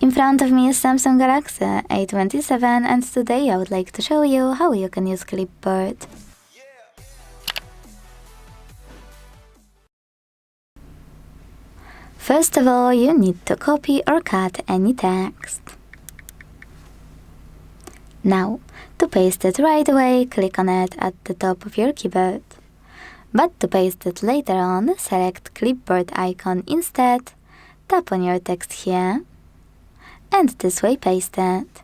In front of me is Samsung Galaxy A27 and today I would like to show you how you can use Clipboard. First of all, you need to copy or cut any text. Now, to paste it right away, click on it at the top of your keyboard. But to paste it later on, select Clipboard icon instead, tap on your text here, and this way paste it.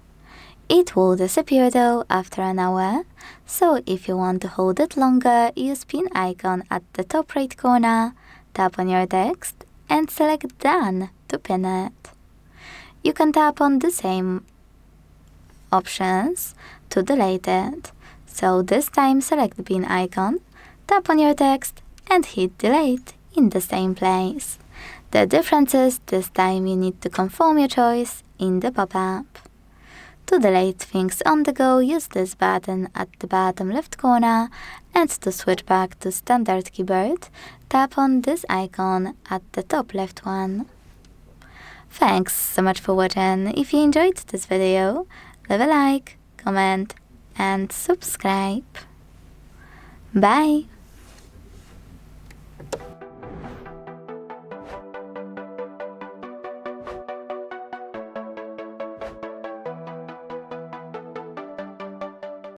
It will disappear though after an hour, so if you want to hold it longer, use pin icon at the top right corner, tap on your text, and select Done to pin it. You can tap on the same options to delete it. So this time select the pin icon, tap on your text, and hit delete in the same place. The difference is this time you need to confirm your choice in the pop-up. To delete things on the go, use this button at the bottom left corner, and to switch back to standard keyboard, tap on this icon at the top left one. Thanks so much for watching. If you enjoyed this video, leave a like, comment and subscribe. Bye!